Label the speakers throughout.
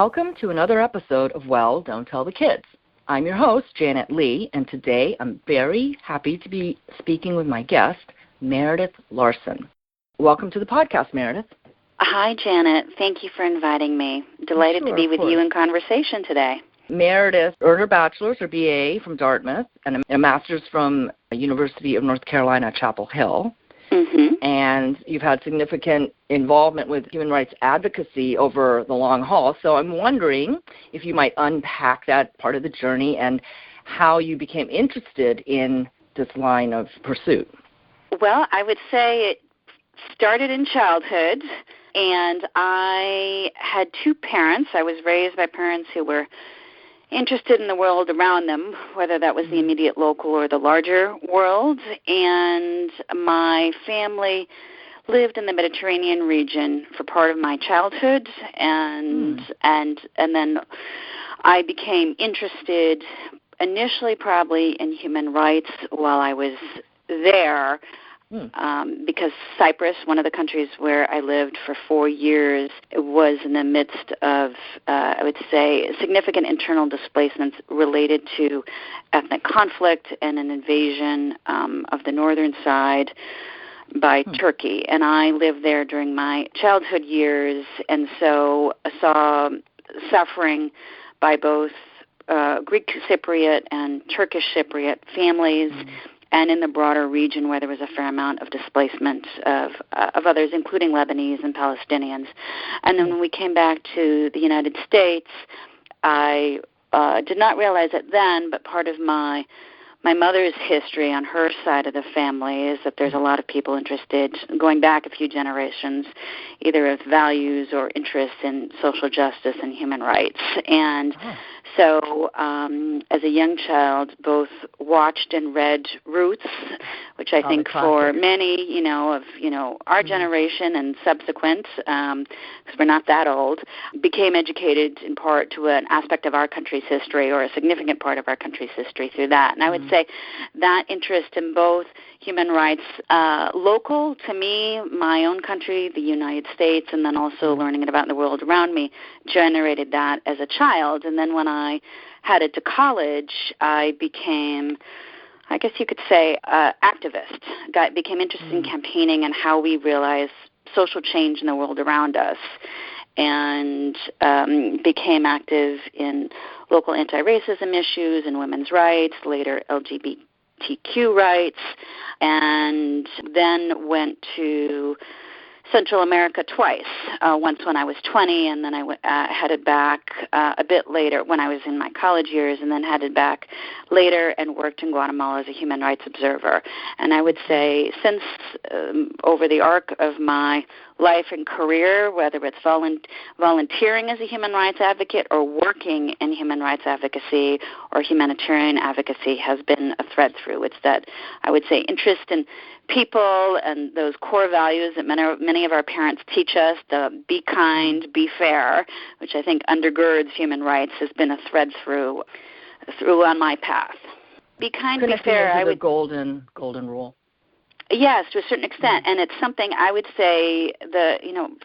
Speaker 1: welcome to another episode of Well, Don't Tell the Kids. I'm your host, Janet Lee, and today I'm very happy to be speaking with my guest, Meredith Larson. Welcome to the podcast, Meredith.
Speaker 2: Hi, Janet. Thank you for inviting me. Delighted to be with you in conversation today.
Speaker 1: Meredith earned her bachelor's or BA from Dartmouth and a master's from the University of North Carolina, Chapel Hill.
Speaker 2: Mm-hmm.
Speaker 1: And you've had significant involvement with human rights advocacy over the long haul. So I'm wondering if you might unpack that part of the journey and how you became interested in this line of pursuit.
Speaker 2: Well, I would say it started in childhood, and I had two parents. I was raised by parents who were interested in the world around them, whether that was the immediate local or the larger world. And my family lived in the Mediterranean region for part of my childhood, and then I became interested initially probably in human rights while I was there. Because Cyprus, one of the countries where I lived for 4 years, was in the midst of, I would say, significant internal displacements related to ethnic conflict and an invasion of the northern side by Turkey. And I lived there during my childhood years, and so I saw suffering by both Greek Cypriot and Turkish Cypriot families, and in the broader region where there was a fair amount of displacement of others, including Lebanese and Palestinians. And then when we came back to the United States, I did not realize it then, but part of my mother's history on her side of the family is that there's a lot of people interested, going back a few generations, either with values or interests in social justice and human rights. And so as a young child, both watched and read Roots, which I think for many, of our generation and subsequent, because we're not that old, became educated in part to an aspect of our country's history or a significant part of our country's history through that. And I would say that interest in both human rights, local to me, my own country, the United States, and then also learning about the world around me, generated that as a child. And then when I headed to college, I became, I guess you could say, activist. Became interested in campaigning and how we realize social change in the world around us, and became active in local anti-racism issues and women's rights, later LGBTQ rights, and then went to Central America twice, once when I was 20, and then I headed back a bit later when I was in my college years, and then headed back later and worked in Guatemala as a human rights observer. And I would say since over the arc of my life and career, whether it's volunteering as a human rights advocate or working in human rights advocacy or humanitarian advocacy, has been a thread through. It's that, I would say, interest in people and those core values that many of our parents teach us, the be kind, be fair, which I think undergirds human rights, has been a thread through on my path. Be kind, be fair.
Speaker 1: I would golden rule.
Speaker 2: Yes, to a certain extent, and it's something I would say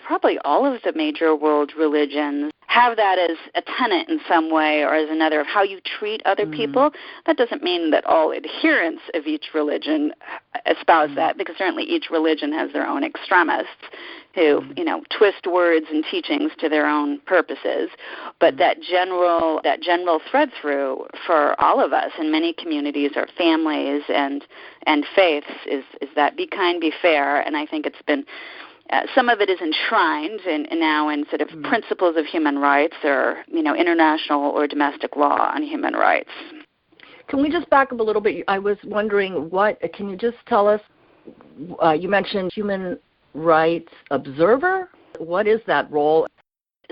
Speaker 2: probably all of the major world religions have that as a tenet in some way or as another of how you treat other people. That doesn't mean that all adherents of each religion espouse that, because certainly each religion has their own extremists who, twist words and teachings to their own purposes. But that general thread through for all of us in many communities or families and faiths is that be kind, be fair. And I think it's been some of it is enshrined now in sort of principles of human rights or, international or domestic law on human rights.
Speaker 1: Can we just back up a little bit? I was wondering, can you just tell us, you mentioned human rights observer. What is that role?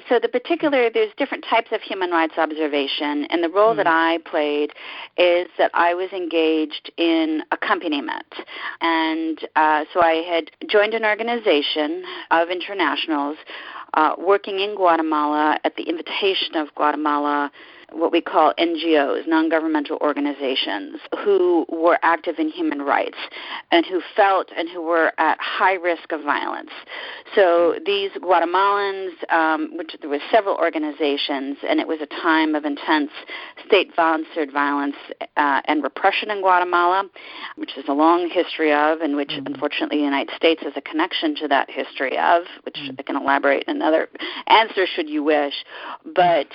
Speaker 2: So there's different types of human rights observation, and the role that I played is that I was engaged in accompaniment. And so I had joined an organization of internationals working in Guatemala at the invitation of Guatemala what we call NGOs, non-governmental organizations, who were active in human rights and who felt and who were at high risk of violence. So these Guatemalans, which there were several organizations, and it was a time of intense state-sponsored violence and repression in Guatemala, which is a long history of, and which unfortunately the United States has a connection to that history of, which I can elaborate in another answer should you wish. But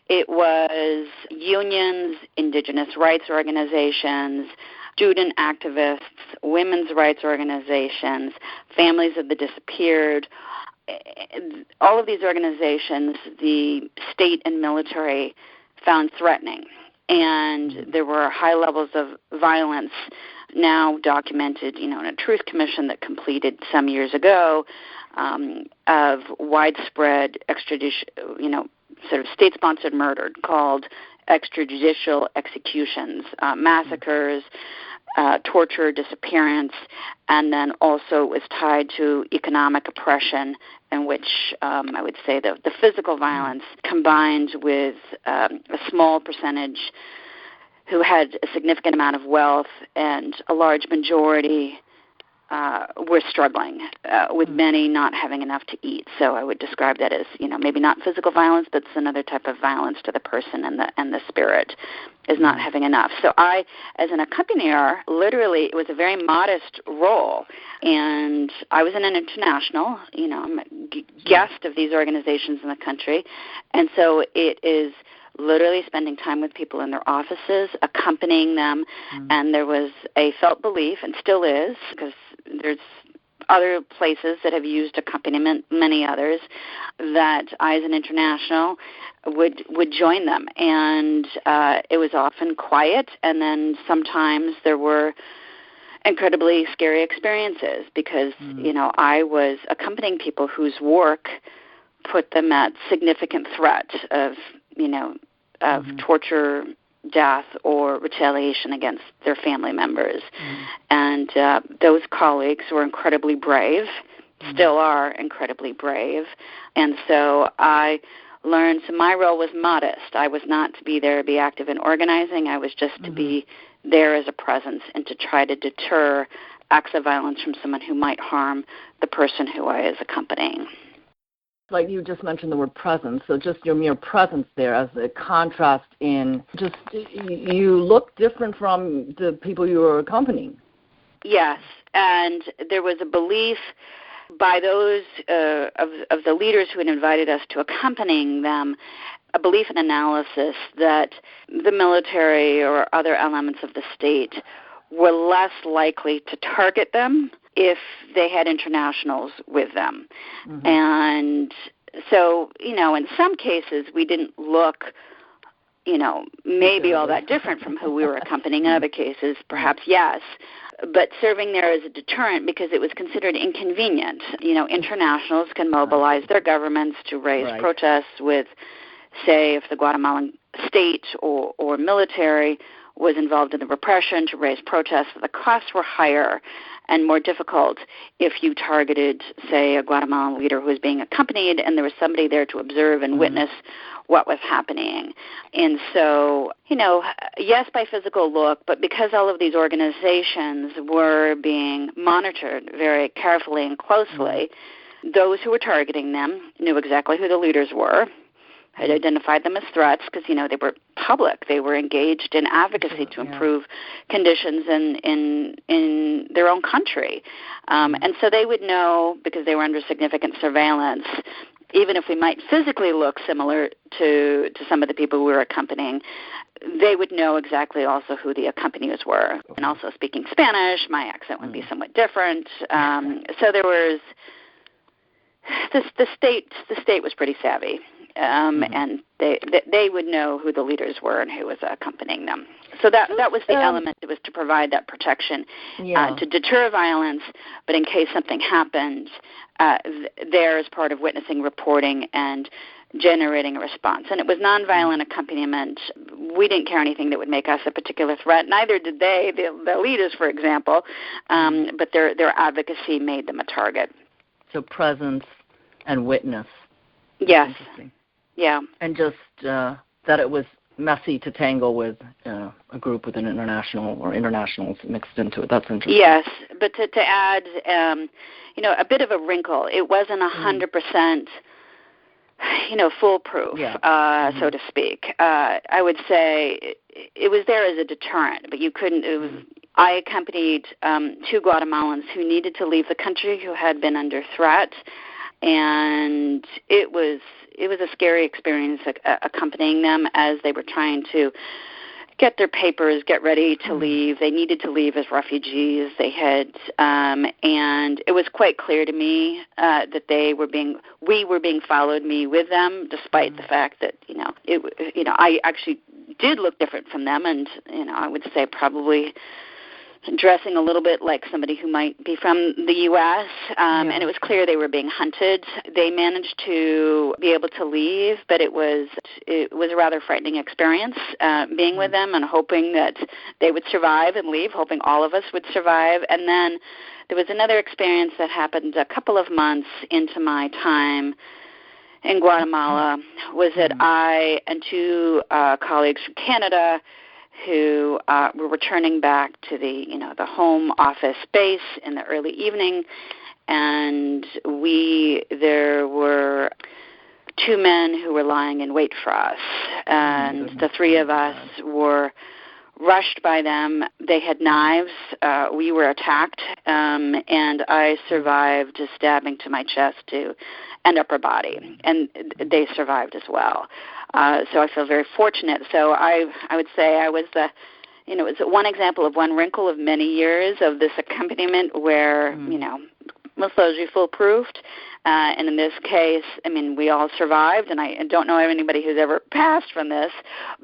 Speaker 2: it was unions, indigenous rights organizations, student activists, women's rights organizations, families of the disappeared. All of these organizations, the state and military found threatening. And there were high levels of violence now documented, in a truth commission that completed some years ago, of widespread extradition, sort of state-sponsored murder called extrajudicial executions, massacres, torture, disappearance, and then also it was tied to economic oppression, in which I would say the physical violence combined with a small percentage who had a significant amount of wealth and a large majority were struggling, with many not having enough to eat. So I would describe that as, maybe not physical violence, but it's another type of violence to the person and the spirit is not having enough. So I, as an accompanier, literally, it was a very modest role. And I was an international, I'm a guest of these organizations in the country. And so it is literally spending time with people in their offices, accompanying them, and there was a felt belief, and still is, because there's other places that have used accompaniment, many others, that I, as an international, would join them. And it was often quiet, and then sometimes there were incredibly scary experiences because, I was accompanying people whose work put them at significant threat of torture, death, or retaliation against their family members. And those colleagues were incredibly brave, still are incredibly brave. And so I learned, so my role was modest. I was not to be there to be active in organizing. I was just to be there as a presence and to try to deter acts of violence from someone who might harm the person who I was accompanying.
Speaker 1: Like you just mentioned the word presence, so just your mere presence there as a contrast in just you look different from the people you were accompanying.
Speaker 2: Yes, and there was a belief by those of the leaders who had invited us to accompanying them, a belief and analysis that the military or other elements of the state were less likely to target them if they had internationals with them. And so, in some cases we didn't look, maybe all that different from who we were accompanying. In other cases, perhaps yes. But serving there as a deterrent because it was considered inconvenient. Internationals can mobilize their governments to raise protests with, say, if the Guatemalan state or military was involved in the repression, to raise protests. The costs were higher and more difficult if you targeted, say, a Guatemalan leader who was being accompanied and there was somebody there to observe and witness what was happening. And so, yes, by physical look, but because all of these organizations were being monitored very carefully and closely, those who were targeting them knew exactly who the leaders were, had identified them as threats because, they were public. They were engaged in advocacy to improve conditions in their own country. And so they would know, because they were under significant surveillance, even if we might physically look similar to some of the people we were accompanying, they would know exactly also who the accompaniers were. And also speaking Spanish, my accent would be somewhat different. So there was the state was pretty savvy. And they would know who the leaders were and who was accompanying them. So that was the element. It was to provide that protection, to deter violence, but in case something happened, there as part of witnessing, reporting, and generating a response. And it was nonviolent accompaniment. We didn't care anything that would make us a particular threat. Neither did they, the leaders, for example, but their advocacy made them a target.
Speaker 1: So presence and witness.
Speaker 2: Yes. Yeah.
Speaker 1: And just that it was messy to tangle with a group with an international or internationals mixed into it. That's interesting.
Speaker 2: Yes, but to add, a bit of a wrinkle, it wasn't 100%, foolproof, so to speak. I would say it was there as a deterrent, but you couldn't. I accompanied 2 Guatemalans who needed to leave the country, who had been under threat, and it was a scary experience accompanying them as they were trying to get their papers, get ready to leave. They needed to leave as refugees. They had, and it was quite clear to me that we were being followed, me with them, despite the fact that I actually did look different from them, and I would say probably dressing a little bit like somebody who might be from the U.S., and it was clear they were being hunted. They managed to be able to leave, but it was a rather frightening experience being with them and hoping that they would survive and leave, hoping all of us would survive. And then there was another experience that happened a couple of months into my time in Guatemala, was that I and 2 colleagues from Canada who were returning back to the home office base in the early evening, and there were 2 men who were lying in wait for us, and the 3 of us were rushed by them. They had knives. We were attacked, and I survived a stabbing to my chest and upper body, and they survived as well. So I feel very fortunate. So I would say I was it's one example of one wrinkle of many years of this accompaniment where, most largely foolproofed. And in this case, we all survived, and I don't know anybody who's ever passed from this,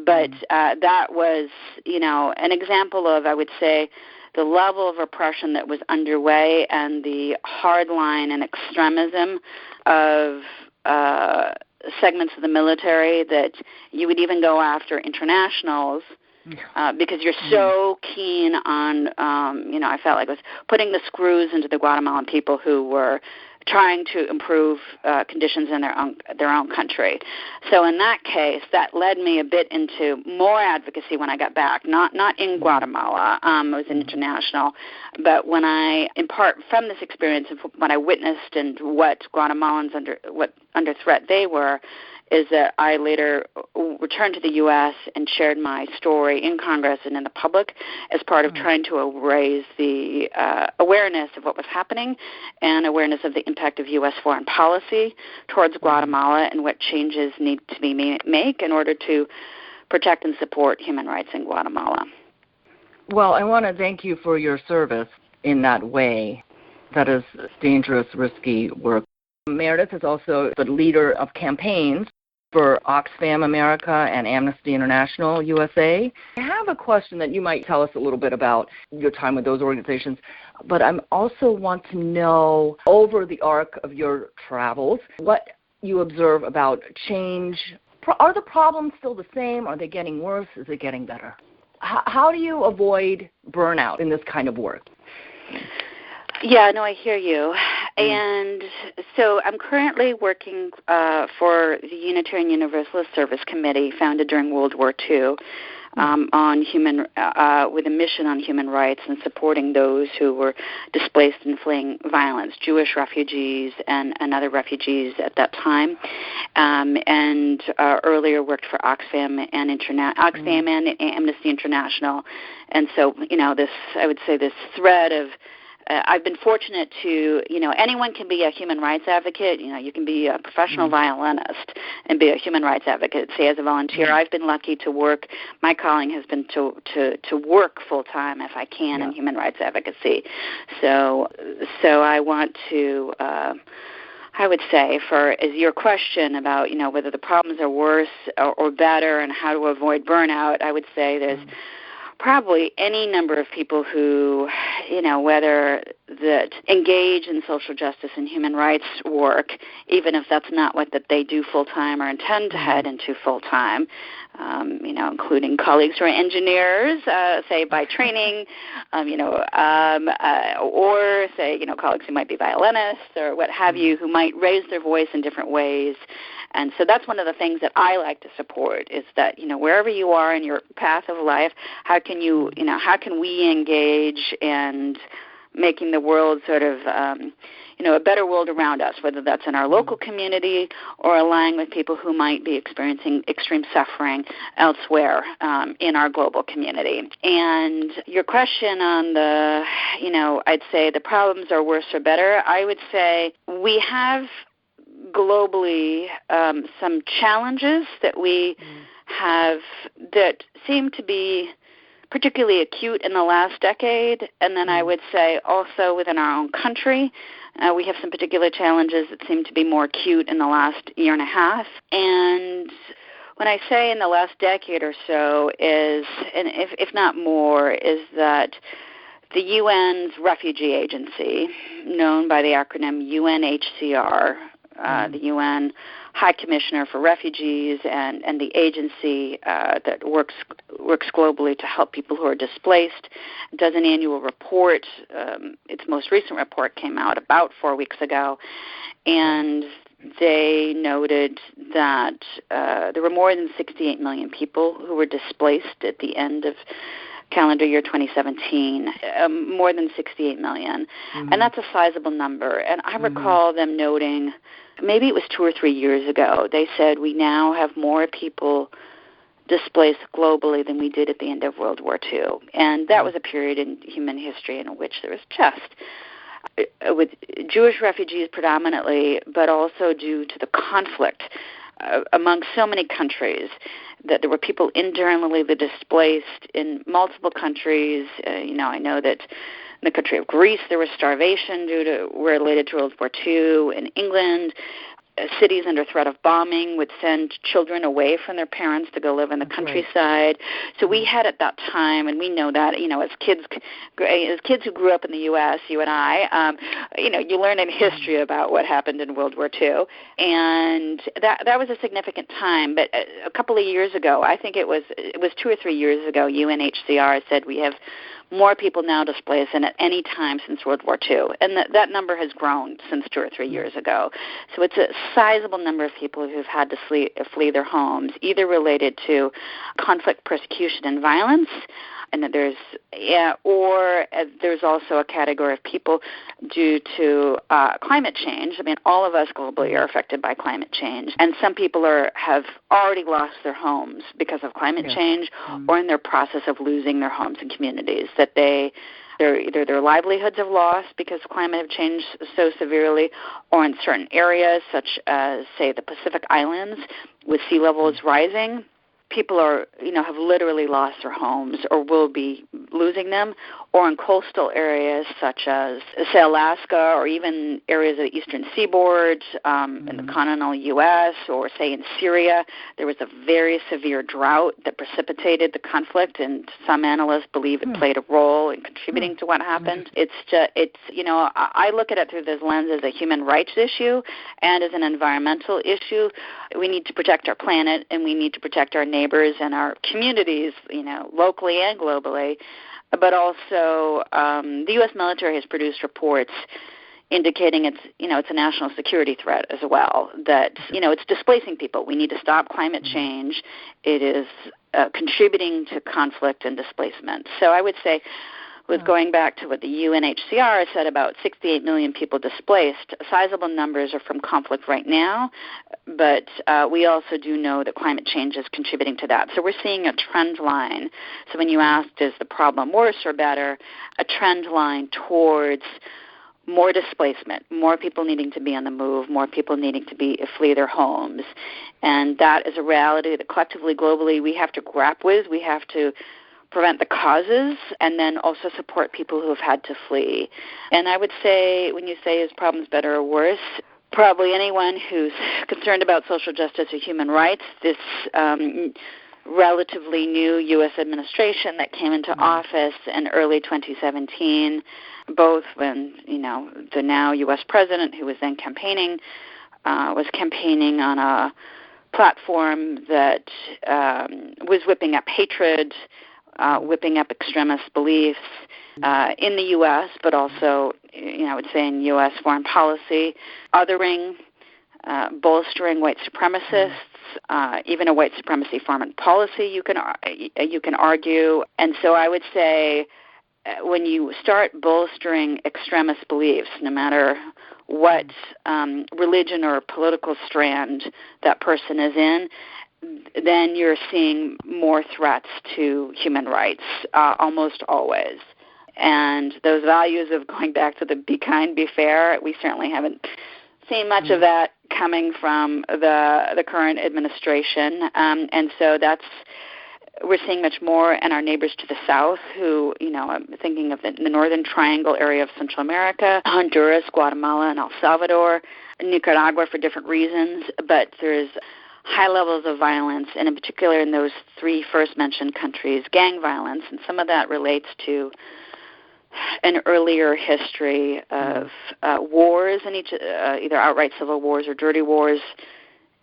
Speaker 2: but that was, an example of, I would say, the level of oppression that was underway and the hard line and extremism of segments of the military that you would even go after internationals because you're so keen on, I felt like it was putting the screws into the Guatemalan people who were trying to improve conditions in their own country. So in that case, that led me a bit into more advocacy when I got back, not in Guatemala. It was international. But when in part from this experience of what I witnessed and what Guatemalans under threat they were, is that I later returned to the U.S. and shared my story in Congress and in the public as part of trying to raise the awareness of what was happening and awareness of the impact of U.S. foreign policy towards Guatemala and what changes need to be made in order to protect and support human rights in Guatemala.
Speaker 1: Well, I want to thank you for your service in that way. That is dangerous, risky work. Meredith is also the leader of campaigns for Oxfam America and Amnesty International USA. I have a question that you might tell us a little bit about your time with those organizations, but I also want to know, over the arc of your travels, what you observe about change. Are the problems still the same? Are they getting worse? Is it getting better? How do you avoid burnout in this kind of work?
Speaker 2: Yeah, no, I hear you. And so I'm currently working for the Unitarian Universalist Service Committee, founded during World War II, on with a mission on human rights and supporting those who were displaced and fleeing violence, Jewish refugees and other refugees at that time. And earlier worked for Oxfam and Oxfam and Amnesty International. And so, I would say this thread of I've been fortunate to, anyone can be a human rights advocate. You can be a professional violinist and be a human rights advocate, say, as a volunteer. I've been lucky to work. My calling has been to work full-time, if I can, in human rights advocacy. So I want to, I would say, as your question about, whether the problems are worse or better and how to avoid burnout, I would say there's probably any number of people who, whether that engage in social justice and human rights work, even if that's not what that they do full-time or intend to head into full-time, including colleagues who are engineers, say by training, or say, colleagues who might be violinists or what have you, who might raise their voice in different ways. And so that's one of the things that I like to support is that, wherever you are in your path of life, how can we engage and making the world sort of, a better world around us, whether that's in our local community or allying with people who might be experiencing extreme suffering elsewhere in our global community. And your question on I'd say the problems are worse or better. I would say we have globally some challenges that we have that seem to be particularly acute in the last decade, and then I would say also within our own country, we have some particular challenges that seem to be more acute in the last year and a half. And when I say in the last decade or so is, and if not more, is that the UN's refugee agency, known by the acronym UNHCR, the UN High Commissioner for Refugees and the agency that works globally to help people who are displaced, does an annual report. Its most recent report came out about 4 weeks ago, and they noted that there were more than 68 million people who were displaced at the end of calendar year 2017, more than 68 million. And that's a sizable number. And I recall them noting, maybe it was 2 or 3 years ago, they said we now have more people displaced globally than we did at the end of World War II. And that was a period in human history in which there was just, with Jewish refugees predominantly, but also due to the conflict among so many countries, that there were people internally displaced in multiple countries. I know that in the country of Greece there was starvation related to World War II. In England, cities under threat of bombing would send children away from their parents to go live in the countryside. So we had at that time, and we know that, as kids who grew up in the U.S., you and I, you learn in history about what happened in World War II, and that was a significant time. But a couple of years ago, I think it was 2 or 3 years ago, UNHCR said we have more people now displaced than at any time since World War II. And that number has grown since 2 or 3 years ago. So it's a sizable number of people who've had to flee their homes, either related to conflict, persecution, and violence, and that there's also a category of people due to climate change. I mean, all of us globally are affected by climate change, and some people have already lost their homes because of climate change, or in their process of losing their homes and communities. That either their livelihoods have lost because climate have changed so severely, or in certain areas such as, say, the Pacific Islands, with sea levels rising, people have literally lost their homes or will be losing them, or in coastal areas such as, say, Alaska, or even areas of the eastern seaboard in the continental U.S., or, say, in Syria. There was a very severe drought that precipitated the conflict, and some analysts believe it played a role in contributing to what happened. I look at it through this lens as a human rights issue and as an environmental issue. We need to protect our planet, and we need to protect our neighbors and our communities, locally and globally. But also, the U.S. military has produced reports indicating it's a national security threat as well, that, it's displacing people. We need to stop climate change. It is contributing to conflict and displacement. So I would say, with going back to what the UNHCR said, about 68 million people displaced, sizable numbers are from conflict right now, but we also do know that climate change is contributing to that. So we're seeing a trend line. So when you asked, is the problem worse or better, a trend line towards more displacement, more people needing to be on the move, more people needing to flee their homes. And that is a reality that collectively, globally, we have to grapple with. We have to prevent the causes, and then also support people who have had to flee. And I would say, when you say is problems better or worse, probably anyone who's concerned about social justice or human rights, this relatively new U.S. administration that came into office in early 2017, both when, the now U.S. president, who was then campaigning on a platform that was whipping up hatred, whipping up extremist beliefs in the U.S., but also, I would say in U.S. foreign policy, othering, bolstering white supremacists, even a white supremacy foreign policy, you can argue. And so I would say when you start bolstering extremist beliefs, no matter what religion or political strand that person is in, then you're seeing more threats to human rights, almost always. And those values of going back to the be kind, be fair, we certainly haven't seen much of that coming from the current administration. And so we're seeing much more in our neighbors to the south who, I'm thinking of the northern triangle area of Central America, Honduras, Guatemala, and El Salvador, Nicaragua for different reasons, but there's high levels of violence, and in particular in those three first mentioned countries, gang violence, and some of that relates to an earlier history of wars in each, either outright civil wars or dirty wars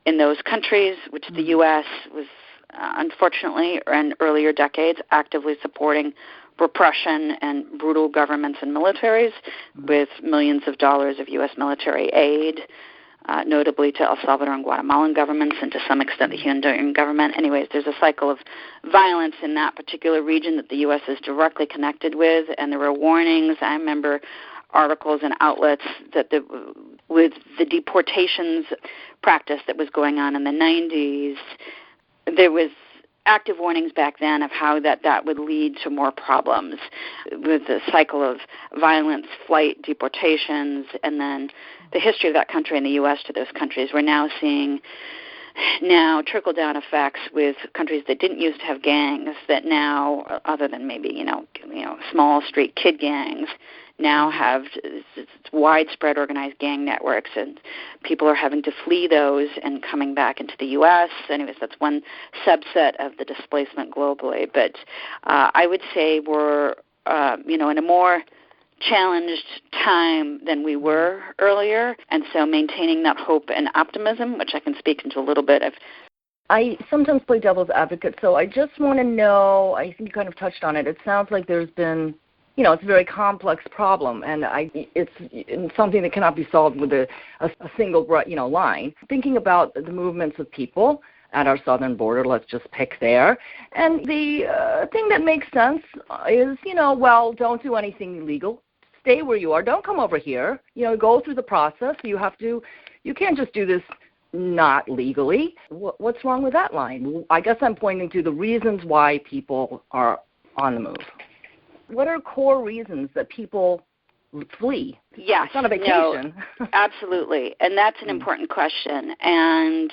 Speaker 2: in those countries, which the U.S. was unfortunately in earlier decades actively supporting repression and brutal governments and militaries with millions of dollars of U.S. military aid, notably to El Salvador and Guatemalan governments and to some extent the Honduran government. Anyways, there's a cycle of violence in that particular region that the U.S. is directly connected with, and there were warnings. I remember articles and outlets that with the deportations practice that was going on in the 90s, there was active warnings back then of how that would lead to more problems with the cycle of violence, flight, deportations, and then the history of that country and the U.S. to those countries. We're now seeing trickle-down effects with countries that didn't used to have gangs that now, other than maybe, small street kid gangs, now have widespread organized gang networks, and people are having to flee those and coming back into the U.S. Anyways, that's one subset of the displacement globally. But I would say we're, in a more challenged time than we were earlier, and so maintaining that hope and optimism, which I can speak into a little bit of.
Speaker 1: I sometimes play devil's advocate, so I just want to know, I think you kind of touched on it. It sounds like there's been, it's a very complex problem, and it's something that cannot be solved with a single, line. Thinking about the movements of people at our southern border, let's just pick there. And the thing that makes sense is, don't do anything illegal. Stay where you are. Don't come over here. Go through the process. You can't just do this not legally. What's wrong with that line? I guess I'm pointing to the reasons why people are on the move. What are core reasons that people flee?
Speaker 2: Yes.
Speaker 1: It's not a vacation.
Speaker 2: No, absolutely. And that's an important question. And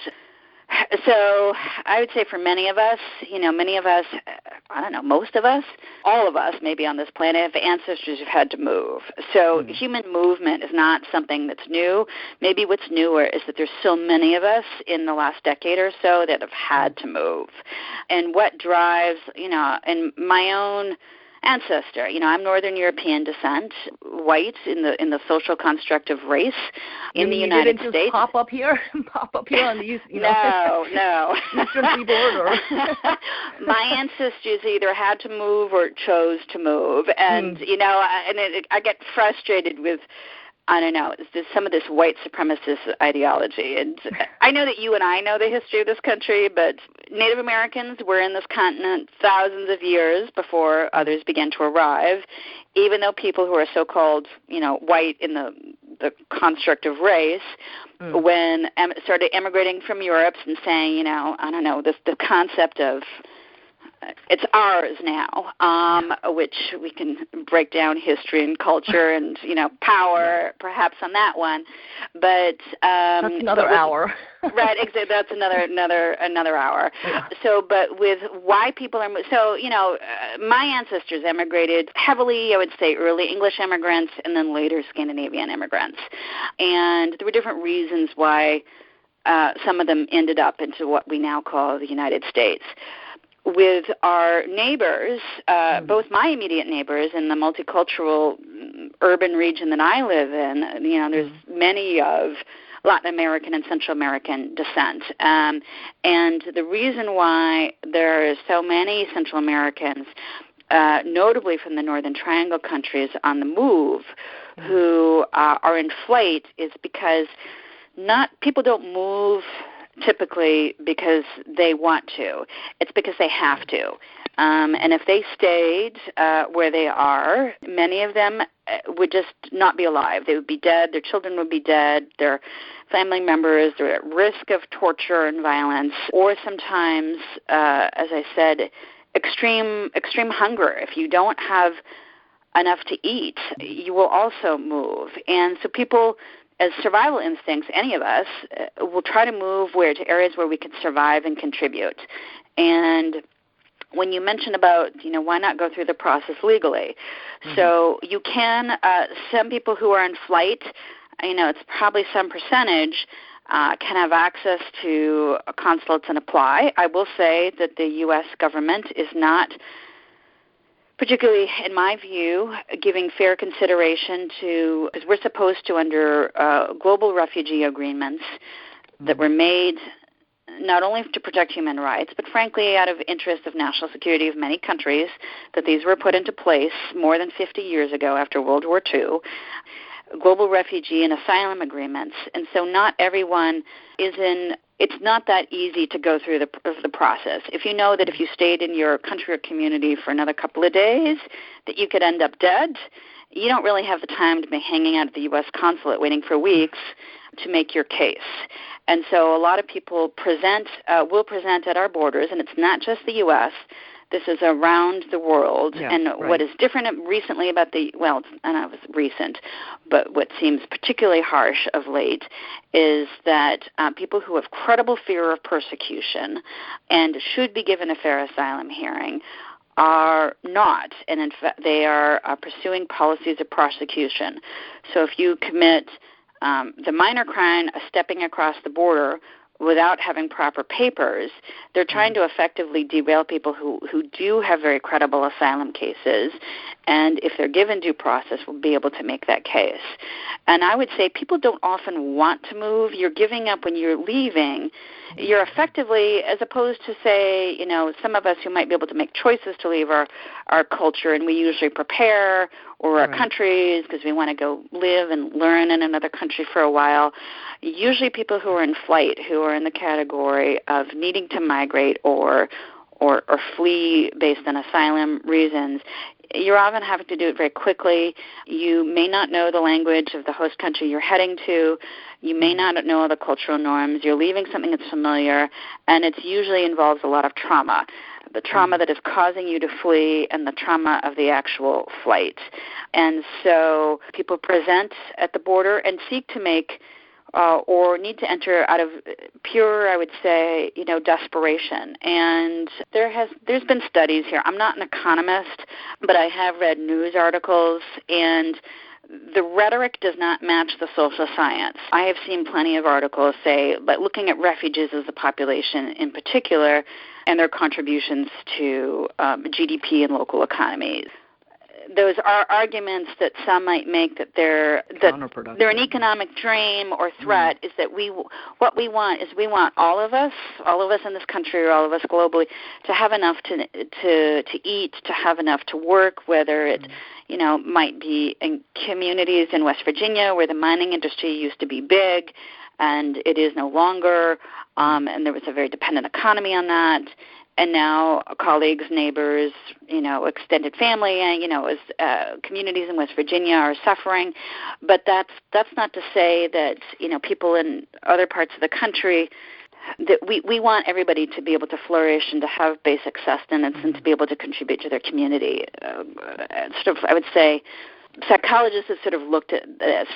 Speaker 2: so I would say for many of us, I don't know, most of us, all of us maybe on this planet have ancestors who've had to move. So human movement is not something that's new. Maybe what's newer is that there's so many of us in the last decade or so that have had to move. And what drives, in my own ancestor, I'm Northern European descent, white in the social construct of race in the United States.
Speaker 1: Just pop up here on the East,
Speaker 2: No.
Speaker 1: Eastern Seaboard.
Speaker 2: My ancestors either had to move or chose to move, and I get frustrated with, I don't know, some of this white supremacist ideology. And I know that you and I know the history of this country, but Native Americans were in this continent thousands of years before others began to arrive, even though people who are so-called, white in the construct of race, when started immigrating from Europe and saying, I don't know, the concept of it's ours now, which we can break down history and culture and, power perhaps on that one. But
Speaker 1: that's another hour.
Speaker 2: Right, exactly. That's another hour. Yeah. So, but with why people are my ancestors emigrated heavily, I would say early English immigrants and then later Scandinavian immigrants. And there were different reasons why some of them ended up into what we now call the United States. with our neighbors, both my immediate neighbors in the multicultural urban region that I live in, there's many of Latin American and Central American descent. And the reason why there are so many Central Americans, notably from the Northern Triangle countries, on the move who are in flight is because people don't move typically because they want to. It's because they have to. And if they stayed where they are, many of them would just not be alive. They would be dead. Their children would be dead. Their family members are at risk of torture and violence, or sometimes, as I said, extreme hunger. If you don't have enough to eat, you will also move. And so people, as survival instincts, any of us, will try to move to areas where we can survive and contribute. And when you mention about, why not go through the process legally? So you can, some people who are in flight, it's probably some percentage, can have access to consulates and apply. I will say that the U.S. government is not particularly, in my view, giving fair consideration to, because we're supposed to, under global refugee agreements that were made not only to protect human rights, but frankly out of interest of national security of many countries, that these were put into place more than 50 years ago after World War II, global refugee and asylum agreements. And so not everyone is it's not that easy to go through the process. If you know that if you stayed in your country or community for another couple of days, that you could end up dead, you don't really have the time to be hanging out at the U.S. consulate waiting for weeks to make your case. And so a lot of people will present at our borders, and it's not just the U.S., this is around the world.
Speaker 1: Yeah,
Speaker 2: and
Speaker 1: right.
Speaker 2: What is different recently about I don't know if it's recent, but what seems particularly harsh of late is that people who have credible fear of persecution and should be given a fair asylum hearing are not, and in fact they are pursuing policies of prosecution. So if you commit the minor crime of stepping across the border without having proper papers, they're trying to effectively derail people who do have very credible asylum cases, and if they're given due process, will be able to make that case. And I would say people don't often want to move. You're giving up when you're leaving. You're effectively, as opposed to, say, some of us who might be able to make choices to leave our culture, and we usually prepare, or our countries, because we want to go live and learn in another country for a while. Usually people who are in flight, who are in the category of needing to migrate or flee based on asylum reasons, you're often having to do it very quickly. You may not know the language of the host country you're heading to. You may not know the cultural norms. You're leaving something that's familiar, and it usually involves a lot of trauma. The trauma that is causing you to flee and the trauma of the actual flight. And so people present at the border and seek to make or need to enter out of pure, I would say, desperation. And there's been studies here. I'm not an economist, but I have read news articles, and the rhetoric does not match the social science. I have seen plenty of articles say, but looking at refugees as a population in particular and their contributions to GDP and local economies. Those are arguments that some might make that they're an economic dream or threat. Is that what we want is we want all of us in this country or all of us globally to have enough to eat, to have enough to work, whether it might be in communities in West Virginia where the mining industry used to be big and it is no longer, and there was a very dependent economy on that. And now colleagues, neighbors, extended family, as communities in West Virginia are suffering. But that's not to say that, people in other parts of the country, that we want everybody to be able to flourish and to have basic sustenance and to be able to contribute to their community. I would say, psychologists have sort of looked at this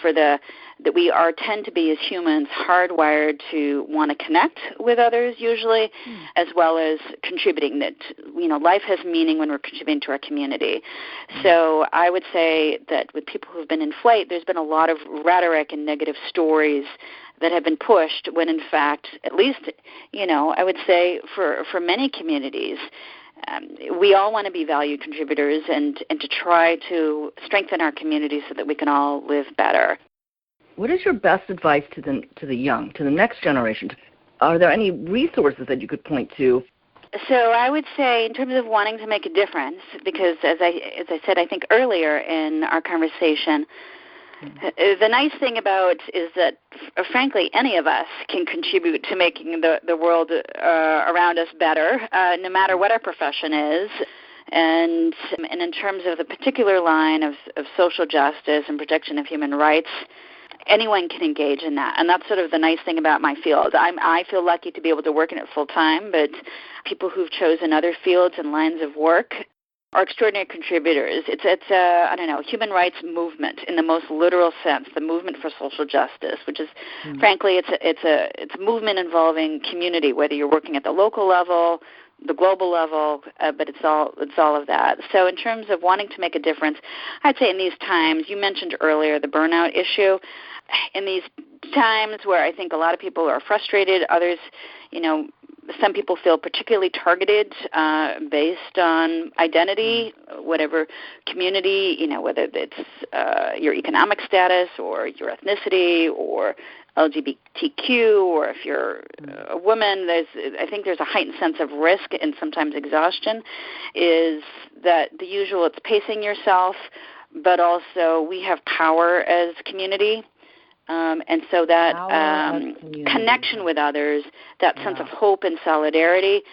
Speaker 2: that we tend to be, as humans, hardwired to want to connect with others usually, as well as contributing. That life has meaning when we're contributing to our community. So I would say that with people who've been in flight, there's been a lot of rhetoric and negative stories that have been pushed when, in fact, at least, I would say for many communities, we all want to be value contributors and to try to strengthen our communities so that we can all live better.
Speaker 1: What is your best advice to the young, to the next generation? Are there any resources that you could point to?
Speaker 2: So I would say, in terms of wanting to make a difference, because as I said, I think earlier in our conversation, the nice thing about is that, frankly, any of us can contribute to making the world around us better, no matter what our profession is. And in terms of the particular line of social justice and protection of human rights, anyone can engage in that, and that's sort of the nice thing about my field. I feel lucky to be able to work in it full time, but people who've chosen other fields and lines of work are extraordinary contributors. It's a human rights movement in the most literal sense, the movement for social justice, which is, frankly, it's a movement involving community, whether you're working at the local level, the global level, but it's all of that. So in terms of wanting to make a difference, I'd say in these times, you mentioned earlier the burnout issue. In these times where I think a lot of people are frustrated, others, some people feel particularly targeted based on identity, whatever community, whether it's your economic status or your ethnicity or LGBTQ, or if you're a woman, I think there's a heightened sense of risk and sometimes exhaustion. Is that the usual? It's pacing yourself, but also we have power as community. And so that connection with others, that sense of hope and solidarity,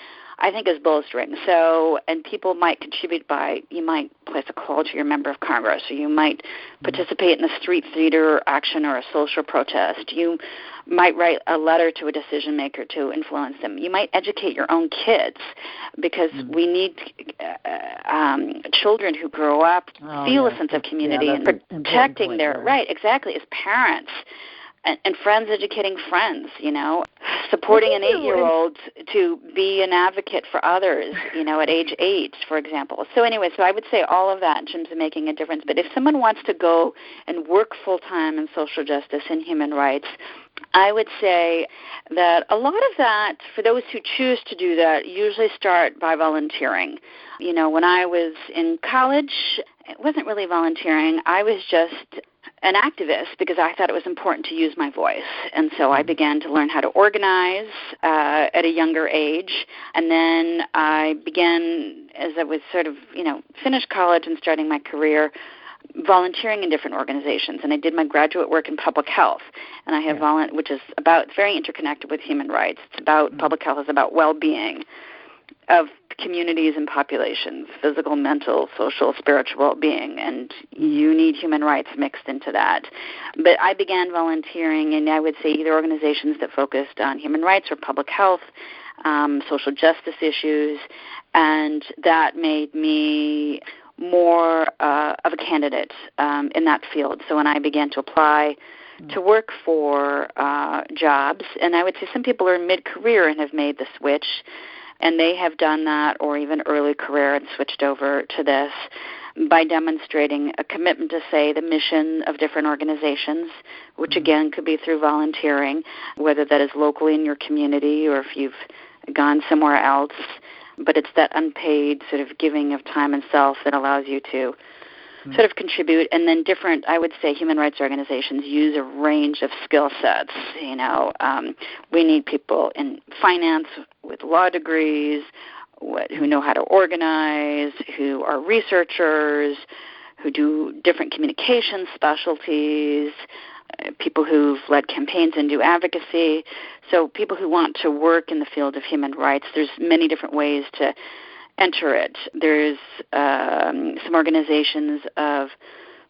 Speaker 2: I think is bolstering. So, and people might contribute you might place a call to your member of Congress, or you might participate in a street theater action or a social protest. You might write a letter to a decision maker to influence them. You might educate your own kids, because we need children who grow up feel a sense of community and protecting their right, exactly, as parents. And friends educating friends, supporting an 8-year-old to be an advocate for others, at age 8, for example. So anyway, I would say all of that in terms of making a difference. But if someone wants to go and work full-time in social justice and human rights, I would say that a lot of that, for those who choose to do that, usually start by volunteering. When I was in college, it wasn't really volunteering. I was just an activist because I thought it was important to use my voice. And so I began to learn how to organize at a younger age. And then I began, as I was sort of, finished college and starting my career, volunteering in different organizations. And I did my graduate work in public health. And I have which is very interconnected with human rights. It's about, public health is about well-being of communities and populations, physical, mental, social, spiritual well-being, and you need human rights mixed into that. But I began volunteering in, I would say, either organizations that focused on human rights or public health, social justice issues, and that made me more of a candidate in that field. So when I began to apply to work for jobs, and I would say some people are mid-career and have made the switch, and they have done that, or even early career, and switched over to this by demonstrating a commitment to, say, the mission of different organizations, which again could be through volunteering, whether that is locally in your community or if you've gone somewhere else. But it's that unpaid sort of giving of time and self that allows you to sort of contribute. And then different, I would say, human rights organizations use a range of skill sets. We need people in finance with law degrees, who know how to organize, who are researchers, who do different communication specialties, people who've led campaigns and do advocacy. So people who want to work in the field of human rights, there's many different ways to enter it. There's some organizations of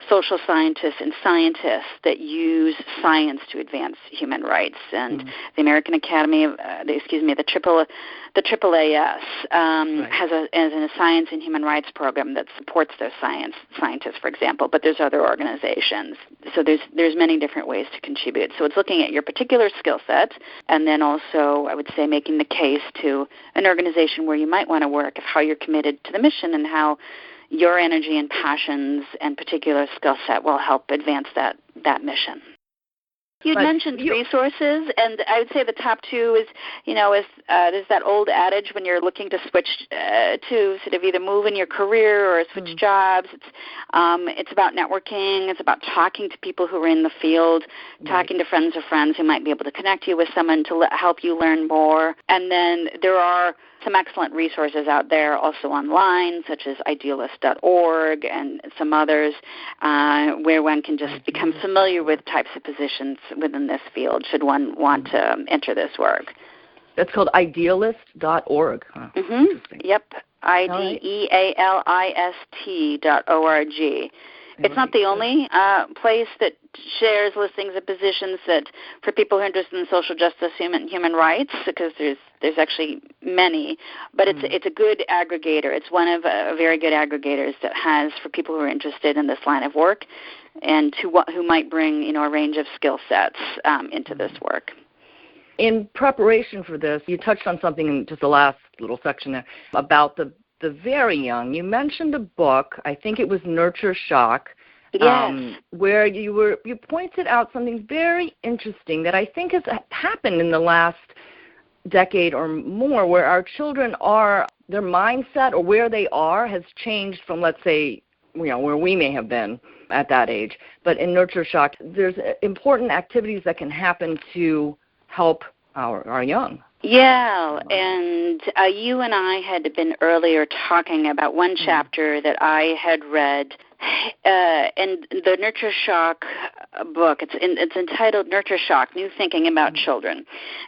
Speaker 2: social scientists and scientists that use science to advance human rights, and the American Academy of, the AAAS has a science and human rights program that supports those scientists, for example. But there's other organizations, so there's many different ways to contribute. So it's looking at your particular skill set, and then also I would say making the case to an organization where you might want to work, of how you're committed to the mission and how your energy and passions and particular skill set will help advance that mission. You'd mentioned resources, and I would say the top two is, there's that old adage when you're looking to switch to sort of either move in your career or switch jobs. It's about networking. It's about talking to people who are in the field, talking to friends of friends who might be able to connect you with someone to help you learn more. And then there are some excellent resources out there also online, such as idealist.org and some others, where one can just become familiar with types of positions within this field should one want to enter this work.
Speaker 1: That's called idealist.org. Huh?
Speaker 2: Yep, idealist.org. It's not the only place that shares listings of positions that for people who are interested in social justice, human rights, because there's actually many. But it's a good aggregator. It's one of very good aggregators that has for people who are interested in this line of work, and who might bring a range of skill sets into this work.
Speaker 1: In preparation for this, you touched on something in just the last little section there about the very young. You mentioned a book, I think it was Nurture Shock, where you pointed out something very interesting that I think has happened in the last decade or more, where our children their mindset or where they are has changed from, let's say, where we may have been at that age. But in Nurture Shock, there's important activities that can happen to help our young.
Speaker 2: Yeah, and you and I had been earlier talking about one chapter that I had read in the Nurture Shock book. It's entitled Nurture Shock, New Thinking About Children,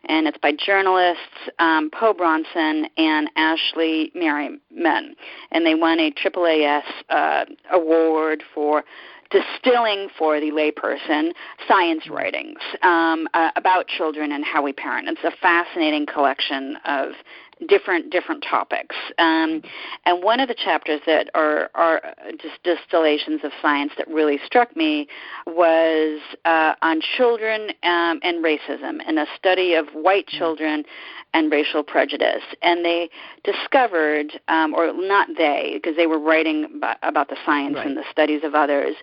Speaker 2: and it's by journalists Poe Bronson and Ashley Merriman, and they won a AAAS award for distilling for the layperson science writings about children and how we parent. It's a fascinating collection of different topics. And one of the chapters that are just distillations of science that really struck me was on children and racism, and a study of white children and racial prejudice. And they discovered, or not they, because they were writing about the science and the studies of others,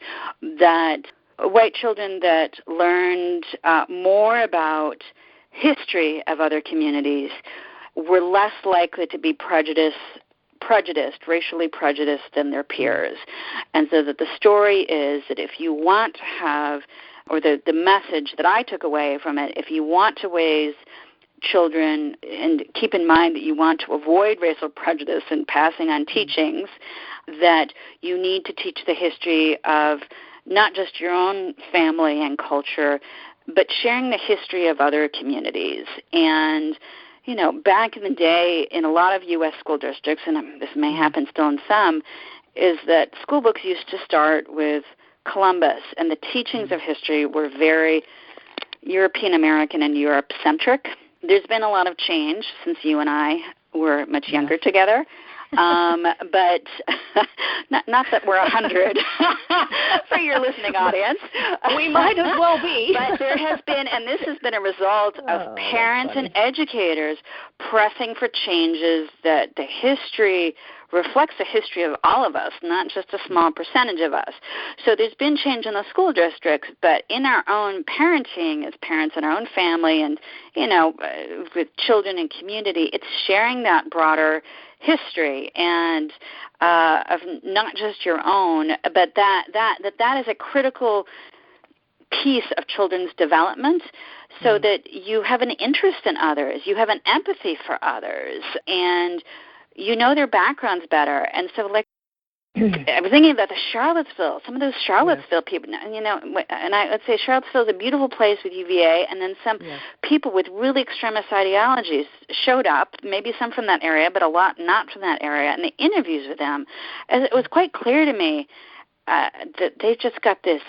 Speaker 2: that white children that learned more about history of other communities were less likely to be racially prejudiced than their peers. And so that the story is that if you want to have, or the message that I took away from it, if you want to raise children and keep in mind that you want to avoid racial prejudice in passing on teachings, that you need to teach the history of not just your own family and culture, but sharing the history of other communities. And back in the day, in a lot of U.S. school districts, and this may happen still in some, is that school books used to start with Columbus, and the teachings of history were very European American and Europe-centric. There's been a lot of change since you and I were much younger together. But not that we're 100 for your listening audience.
Speaker 1: We might as well be.
Speaker 2: But there has been, and this has been a result of parents and educators pressing for changes that the history reflects the history of all of us, not just a small percentage of us. So there's been change in the school districts, but in our own parenting as parents in our own family and, with children and community, it's sharing that broader history and of not just your own, but that is a critical piece of children's development, so that you have an interest in others, you have an empathy for others, and you know their backgrounds better. And so, like, I was thinking about some of those Charlottesville people, and I would say Charlottesville is a beautiful place with UVA, and then some people with really extremist ideologies showed up, maybe some from that area, but a lot not from that area, and the interviews with them, it was quite clear to me that they've just got this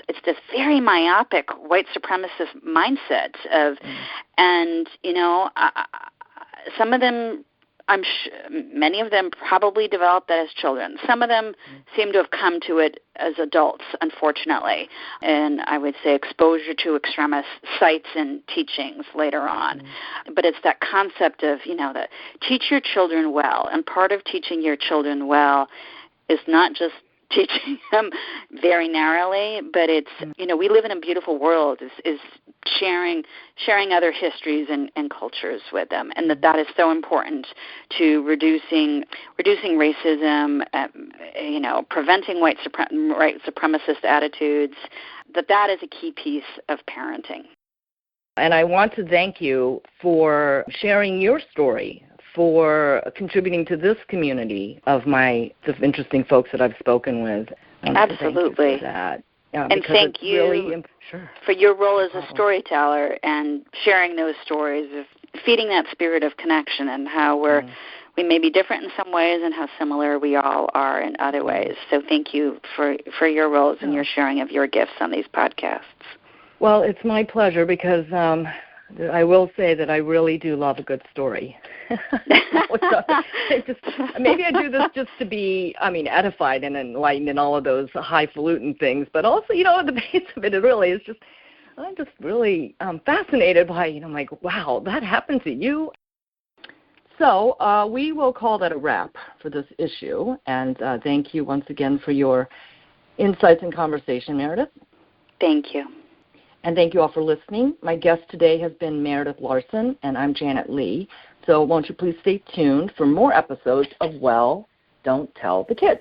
Speaker 2: very myopic white supremacist mindset of, and, some of them, many of them probably developed that as children. Some of them seem to have come to it as adults, unfortunately, and I would say exposure to extremist sites and teachings later on. But it's that concept of, that teach your children well, and part of teaching your children well is not just teaching them very narrowly, but it's, we live in a beautiful world, is sharing other histories and cultures with them, and that is so important to reducing racism, preventing white supremacist attitudes. That is a key piece of parenting.
Speaker 1: And I want to thank you for sharing your story, for contributing to this community of interesting folks that I've spoken with.
Speaker 2: Absolutely.
Speaker 1: Thank you for that.
Speaker 2: And thank you
Speaker 1: really
Speaker 2: for your role as a storyteller and sharing those stories, of feeding that spirit of connection and how we may be different in some ways and how similar we all are in other ways. So thank you for your roles and your sharing of your gifts on these podcasts.
Speaker 1: Well, it's my pleasure because I will say that I really do love a good story. Maybe I do this just to be, edified and enlightened and all of those highfalutin things, but also, at the base of it really is just, I'm just really fascinated by, like, wow, that happened to you. So we will call that a wrap for this issue, and thank you once again for your insights and conversation, Meredith.
Speaker 2: Thank you.
Speaker 1: And thank you all for listening. My guest today has been Meredith Larson, and I'm Janet Lee. So won't you please stay tuned for more episodes of Well, Don't Tell the Kids.